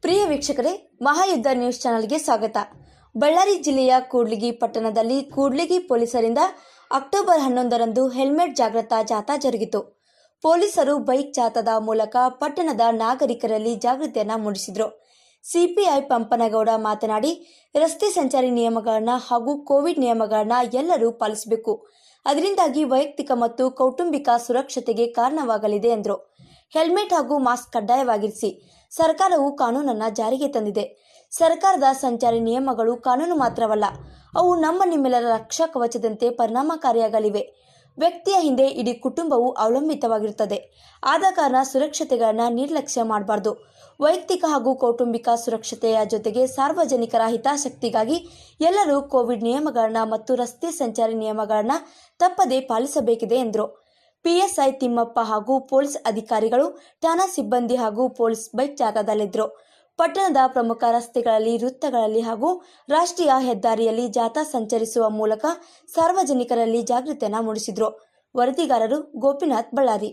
ಪ್ರಿಯ ವೀಕ್ಷಕರೇ, ಮಹಾಯುದ್ಧ ನ್ಯೂಸ್ ಚಾನೆಲ್ಗೆ ಸ್ವಾಗತ. ಬಳ್ಳಾರಿ ಜಿಲ್ಲೆಯ ಕೂಡ್ಲಿಗಿ ಪಟ್ಟಣದಲ್ಲಿ ಕೂಡ್ಲಿಗಿ ಪೊಲೀಸರಿಂದ ಅಕ್ಟೋಬರ್ 11ರಂದು ಹೆಲ್ಮೆಟ್ ಜಾಗೃತಾ ಜಾಥಾ ಜರುಗಿತು. ಪೊಲೀಸರು ಬೈಕ್ ಜಾಥಾದ ಮೂಲಕ ಪಟ್ಟಣದ ನಾಗರಿಕರಲ್ಲಿ ಜಾಗೃತಿಯನ್ನು ಮೂಡಿಸಿದರು. ಸಿಪಿಐ ಪಂಪನಗೌಡ ಮಾತನಾಡಿ, ರಸ್ತೆ ಸಂಚಾರಿ ನಿಯಮಗಳನ್ನು ಹಾಗೂ ಕೋವಿಡ್ ನಿಯಮಗಳನ್ನು ಎಲ್ಲರೂ ಪಾಲಿಸಬೇಕು. ಅದರಿಂದಾಗಿ ವೈಯಕ್ತಿಕ ಮತ್ತು ಕೌಟುಂಬಿಕ ಸುರಕ್ಷತೆಗೆ ಕಾರಣವಾಗಲಿದೆ ಎಂದರು. ಹೆಲ್ಮೆಟ್ ಹಾಗೂ ಮಾಸ್ಕ್ ಕಡ್ಡಾಯವಾಗಿರಿಸಿ. ಸರ್ಕಾರವು ಕಾನೂನನ್ನು ಜಾರಿಗೆ ತಂದಿದೆ. ಸರ್ಕಾರದ ಸಂಚಾರಿ ನಿಯಮಗಳು ಕಾನೂನು ಮಾತ್ರವಲ್ಲ, ಅವು ನಿಮ್ಮೆಲ್ಲರ ರಕ್ಷಾ ಕವಚದಂತೆ ಪರಿಣಾಮಕಾರಿಯಾಗಲಿವೆ. ವ್ಯಕ್ತಿಯ ಹಿಂದೆ ಇಡೀ ಕುಟುಂಬವು ಅವಲಂಬಿತವಾಗಿರುತ್ತದೆ. ಆದ ಕಾರಣ ಸುರಕ್ಷತೆಗಳನ್ನು ನಿರ್ಲಕ್ಷ್ಯ ಮಾಡಬಾರದು. ವೈಯಕ್ತಿಕ ಹಾಗೂ ಕೌಟುಂಬಿಕ ಸುರಕ್ಷತೆಯ ಜೊತೆಗೆ ಸಾರ್ವಜನಿಕರ ಹಿತಾಸಕ್ತಿಗಾಗಿ ಎಲ್ಲರೂ ಕೋವಿಡ್ ನಿಯಮಗಳನ್ನು ಮತ್ತು ರಸ್ತೆ ಸಂಚಾರಿ ನಿಯಮಗಳನ್ನು ತಪ್ಪದೇ ಪಾಲಿಸಬೇಕಿದೆ ಎಂದರು. ಪಿಎಸ್ಐ ತಿಮ್ಮಪ್ಪ ಹಾಗೂ ಪೊಲೀಸ್ ಅಧಿಕಾರಿಗಳು, ಠಾಣಾ ಸಿಬ್ಬಂದಿ ಹಾಗೂ ಪೊಲೀಸ್ ಬೈಕ್ ಜಾಥಾದಲ್ಲಿದ್ದರು. ಪಟ್ಟಣದ ಪ್ರಮುಖ ರಸ್ತೆಗಳಲ್ಲಿ, ವೃತ್ತಗಳಲ್ಲಿ ಹಾಗೂ ರಾಷ್ಟ್ರೀಯ ಹೆದ್ದಾರಿಯಲ್ಲಿ ಜಾಥಾ ಸಂಚರಿಸುವ ಮೂಲಕ ಸಾರ್ವಜನಿಕರಲ್ಲಿ ಜಾಗೃತಿಯನ್ನು ಮೂಡಿಸಿದರು. ವರದಿಗಾರರು ಗೋಪಿನಾಥ್, ಬಳ್ಳಾರಿ.